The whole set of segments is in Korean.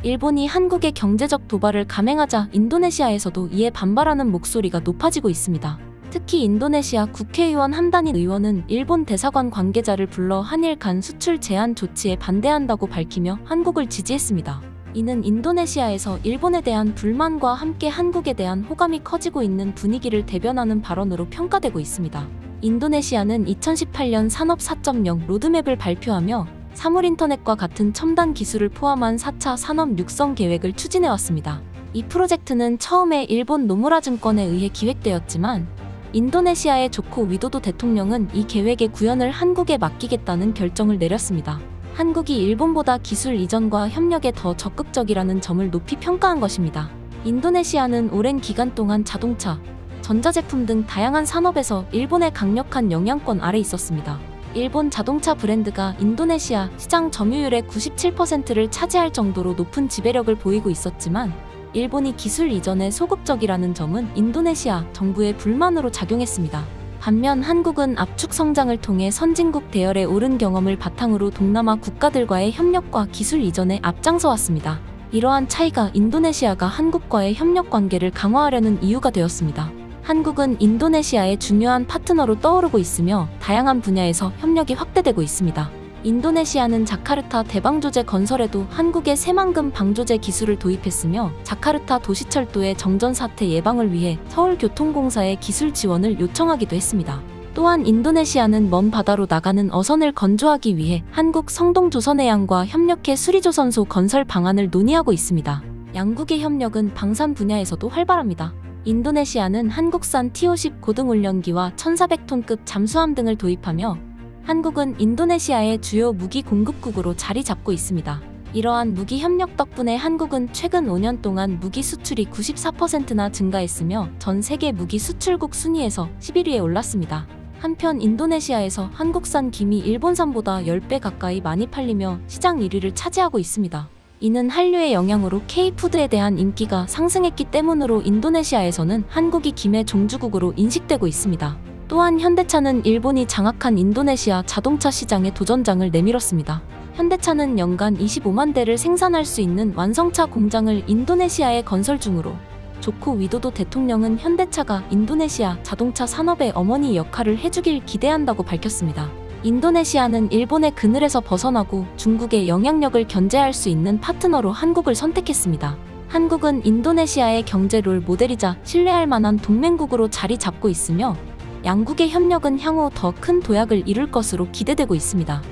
일본이 한국의 경제적 도발을 감행하자 인도네시아에서도 이에 반발하는 목소리가 높아지고 있습니다. 특히 인도네시아 국회의원 함다니 의원은 일본 대사관 관계자를 불러 한일 간 수출 제한 조치에 반대한다고 밝히며 한국을 지지했습니다. 이는 인도네시아에서 일본에 대한 불만과 함께 한국에 대한 호감이 커지고 있는 분위기를 대변하는 발언으로 평가되고 있습니다. 인도네시아는 2018년 산업 4.0 로드맵을 발표하며 사물인터넷과 같은 첨단 기술을 포함한 4차 산업 육성 계획을 추진해왔습니다. 이 프로젝트는 처음에 일본 노무라 증권에 의해 기획되었지만 인도네시아의 조코 위도도 대통령은 이 계획의 구현을 한국에 맡기겠다는 결정을 내렸습니다. 한국이 일본보다 기술 이전과 협력에 더 적극적이라는 점을 높이 평가한 것입니다. 인도네시아는 오랜 기간 동안 자동차, 전자제품 등 다양한 산업에서 일본의 강력한 영향권 아래 있었습니다. 일본 자동차 브랜드가 인도네시아 시장 점유율의 97%를 차지할 정도로 높은 지배력을 보이고 있었지만 일본이 기술 이전에 소극적이라는 점은 인도네시아 정부의 불만으로 작용했습니다. 반면 한국은 압축 성장을 통해 선진국 대열에 오른 경험을 바탕으로 동남아 국가들과의 협력과 기술 이전에 앞장서 왔습니다. 이러한 차이가 인도네시아가 한국과의 협력 관계를 강화하려는 이유가 되었습니다. 한국은 인도네시아의 중요한 파트너로 떠오르고 있으며 다양한 분야에서 협력이 확대되고 있습니다. 인도네시아는 자카르타 대방조제 건설에도 한국의 새만금 방조제 기술을 도입했으며 자카르타 도시철도의 정전 사태 예방을 위해 서울교통공사의 기술 지원을 요청하기도 했습니다. 또한 인도네시아는 먼 바다로 나가는 어선을 건조하기 위해 한국 성동조선해양과 협력해 수리조선소 건설 방안을 논의하고 있습니다. 양국의 협력은 방산 분야에서도 활발합니다. 인도네시아는 한국산 T-50 고등훈련기와 1400톤급 잠수함 등을 도입하며 한국은 인도네시아의 주요 무기 공급국으로 자리 잡고 있습니다. 이러한 무기 협력 덕분에 한국은 최근 5년 동안 무기 수출이 94%나 증가했으며 전 세계 무기 수출국 순위에서 11위에 올랐습니다. 한편 인도네시아에서 한국산 김이 일본산보다 10배 가까이 많이 팔리며 시장 1위를 차지하고 있습니다. 이는 한류의 영향으로 K-푸드에 대한 인기가 상승했기 때문으로 인도네시아에서는 한국이 김의 종주국으로 인식되고 있습니다. 또한 현대차는 일본이 장악한 인도네시아 자동차 시장에 도전장을 내밀었습니다. 현대차는 연간 25만 대를 생산할 수 있는 완성차 공장을 인도네시아에 건설 중으로 조코 위도도 대통령은 현대차가 인도네시아 자동차 산업의 어머니 역할을 해주길 기대한다고 밝혔습니다. 인도네시아는 일본의 그늘에서 벗어나고 중국의 영향력을 견제할 수 있는 파트너로 한국을 선택했습니다. 한국은 인도네시아의 경제 롤 모델이자 신뢰할 만한 동맹국으로 자리 잡고 있으며 양국의 협력은 향후 더 큰 도약을 이룰 것으로 기대되고 있습니다.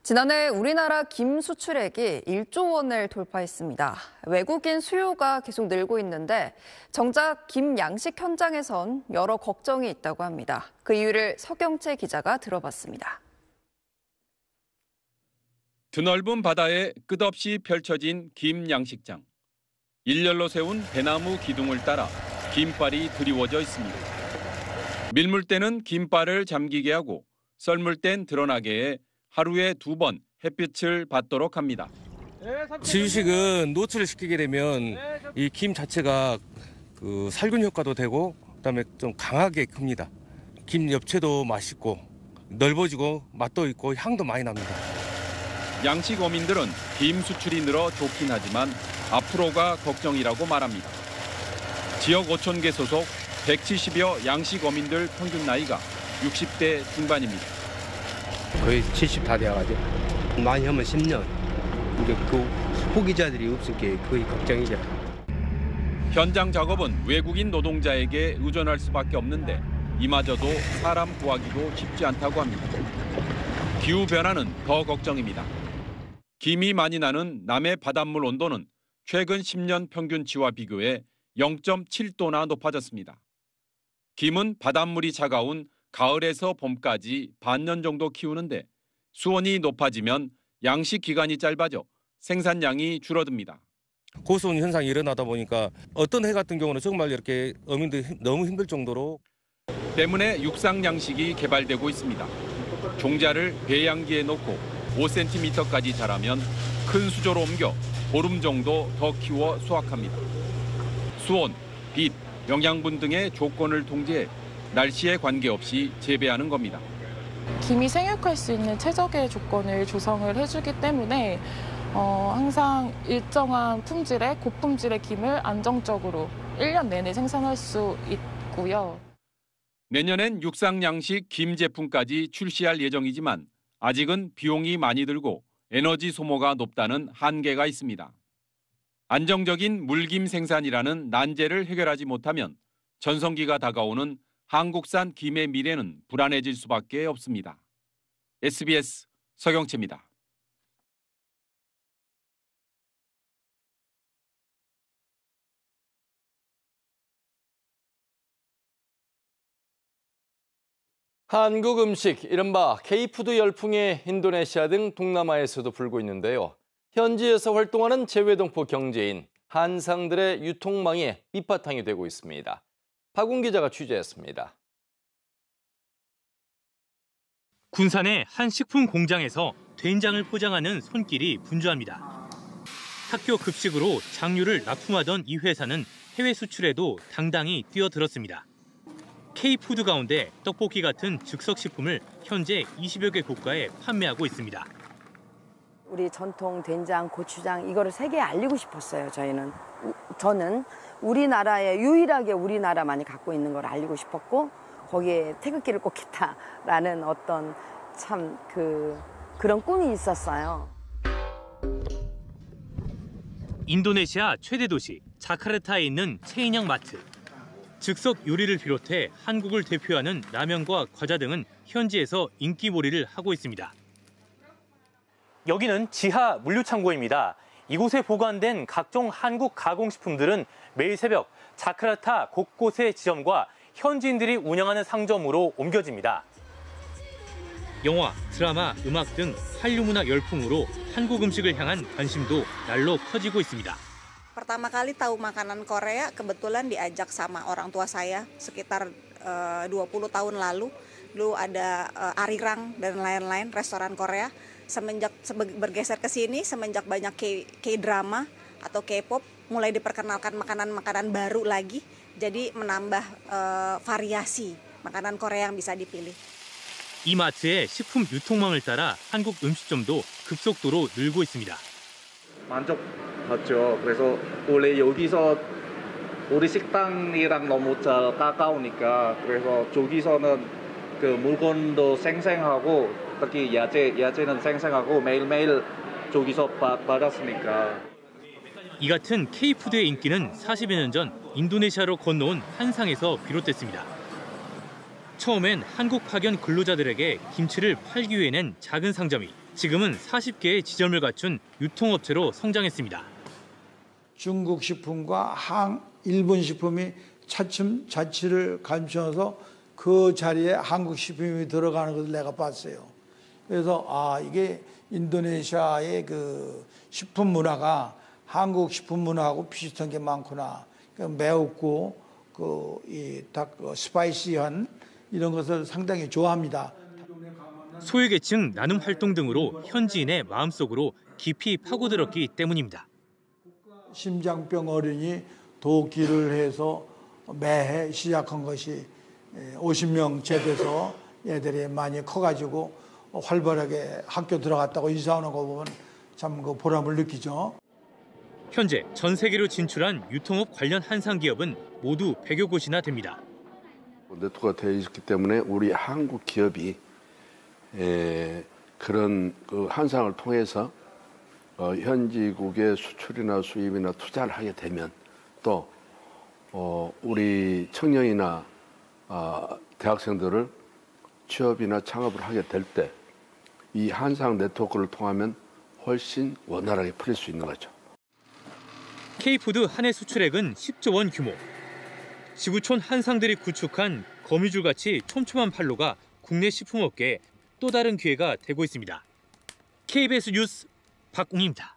지난해 우리나라 김 수출액이 1조 원을 돌파했습니다. 외국인 수요가 계속 늘고 있는데 정작 김 양식 현장에선 여러 걱정이 있다고 합니다. 그 이유를 서경채 기자가 들어봤습니다. 드넓은 바다에 끝없이 펼쳐진 김 양식장. 일렬로 세운 대나무 기둥을 따라 김발이 드리워져 있습니다. 밀물 때는 김발을 잠기게 하고 썰물 땐 드러나게 해 하루에 2번 햇빛을 받도록 합니다. 지유식은 노출을 시키게 되면 이 김 자체가 살균 효과도 되고 그다음에 좀 강하게 큽니다. 김 엽채도 맛있고 넓어지고 맛도 있고 향도 많이 납니다. 양식 어민들은 김 수출이 늘어 좋긴 하지만 앞으로가 걱정이라고 말합니다. 지역 5,000개 소속 170여 양식 어민들 평균 나이가 60대 중반입니다. 거의 70 다 돼가지고 많이 하면 10년. 이제 그 후기자들이 없을 게 거의 걱정이죠. 현장 작업은 외국인 노동자에게 의존할 수밖에 없는데 이마저도 사람 구하기도 쉽지 않다고 합니다. 기후 변화는 더 걱정입니다. 김이 많이 나는 남해 바닷물 온도는 최근 10년 평균치와 비교해 0.7도나 높아졌습니다. 김은 바닷물이 차가운 가을에서 봄까지 반년 정도 키우는데 수온이 높아지면 양식 기간이 짧아져 생산량이 줄어듭니다. 고수온 현상이 일어나다 보니까 어떤 해 같은 경우는 정말 이렇게 어민들이 너무 힘들 정도로 때문에 육상 양식이 개발되고 있습니다. 종자를 배양기에 놓고 5cm까지 자라면 큰 수조로 옮겨 보름 정도 더 키워 수확합니다. 수온, 빛, 영양분 등의 조건을 통제해 날씨에 관계없이 재배하는 겁니다. 김이 생육할 수 있는 최적의 조건을 조성을 해주기 때문에 항상 일정한 품질의 고품질의 김을 안정적으로 1년 내내 생산할 수 있고요. 내년엔 육상 양식 김 제품까지 출시할 예정이지만 아직은 비용이 많이 들고 에너지 소모가 높다는 한계가 있습니다. 안정적인 물김 생산이라는 난제를 해결하지 못하면 전성기가 다가오는 한국산 김의 미래는 불안해질 수밖에 없습니다. SBS 서경채입니다. 한국 음식, 이른바 K푸드 열풍이 인도네시아 등 동남아에서도 불고 있는데요. 현지에서 활동하는 재외동포 경제인 한상들의 유통망이 밑바탕이 되고 있습니다. 박웅 기자가 취재했습니다. 군산의 한 식품 공장에서 된장을 포장하는 손길이 분주합니다. 학교 급식으로 장류를 납품하던 이 회사는 해외 수출에도 당당히 뛰어들었습니다. K푸드 가운데 떡볶이 같은 즉석식품을 현재 20여 개 국가에 판매하고 있습니다. 우리 전통 된장, 고추장 이거를 세계에 알리고 싶었어요. 저는 우리나라에 유일하게 우리나라만이 갖고 있는 걸 알리고 싶었고 거기에 태극기를 꽂겠다라는 어떤 참 그런 꿈이 있었어요. 인도네시아 최대 도시 자카르타에 있는 체인형 마트. 즉석 요리를 비롯해 한국을 대표하는 라면과 과자 등은 현지에서 인기몰이를 하고 있습니다. 여기는 지하 물류창고입니다. 이곳에 보관된 각종 한국 가공식품들은 매일 새벽 자카르타 곳곳의 지점과 현지인들이 운영하는 상점으로 옮겨집니다. 영화, 드라마, 음악 등 한류 문화 열풍으로 한국 음식을 향한 관심도 날로 커지고 있습니다. Pertama kali tahu makanan Korea kebetulan diajak sama orang tua saya sekitar 20 tahun lalu. Dulu ada Arirang dan lain-lain restoran Korea. Semenjak bergeser ke sini, semenjak banyak K-drama atau K-pop, mulai diperkenalkan makanan-makanan baru lagi. Jadi menambah variasi makanan Korea yang bisa dipilih. 이 마트의 식품 유통망을 따라 한국 음식점도 급속도로 늘고 있습니다. 만족하죠. 그래서 원래 여기서 우리 식당이랑 너무 잘 가까우니까 그래서 저기서는 그 물건도 생생하고 특히 야채는 생생하고 매일매일 저기서 받았으니까. 이 같은 K푸드의 인기는 40여 년 전 인도네시아로 건너온 한상에서 비롯됐습니다. 처음엔 한국 파견 근로자들에게 김치를 팔기 위해 낸 작은 상점이 지금은 40개의 지점을 갖춘 유통업체로 성장했습니다. 중국 식품과 일본 식품이 차츰 자취를 감추어서 그 자리에 한국 식품이 들어가는 것을 내가 봤어요. 그래서 이게 인도네시아의 그 식품 문화가 한국 식품 문화하고 비슷한 게 많구나. 매웠고 스파이시한 이런 것을 상당히 좋아합니다. 소외계층 나눔 활동 등으로 현지인의 마음속으로 깊이 파고들었기 때문입니다. 심장병 어린이 도끼를 해서 매해 시작한 것이 50명 제돼서 애들이 많이 커가지고 활발하게 학교 들어갔다고 인사하는 거 보면 참 그 보람을 느끼죠. 현재 전 세계로 진출한 유통업 관련 한상 기업은 모두 100여 곳이나 됩니다. 네트워크가 되어 있기 때문에 우리 한국 기업이 그런 그 한상을 통해서 현지국의 수출이나 수입이나 투자를 하게 되면 또 우리 청년이나 대학생들을 취업이나 창업을 하게 될 때 이 한상 네트워크를 통하면 훨씬 원활하게 풀릴 수 있는 거죠. K푸드 한 해 수출액은 10조 원 규모. 지구촌 한상들이 구축한 거미줄같이 촘촘한 판로가 국내 식품업계에 또 다른 기회가 되고 있습니다. KBS 뉴스 박웅입니다.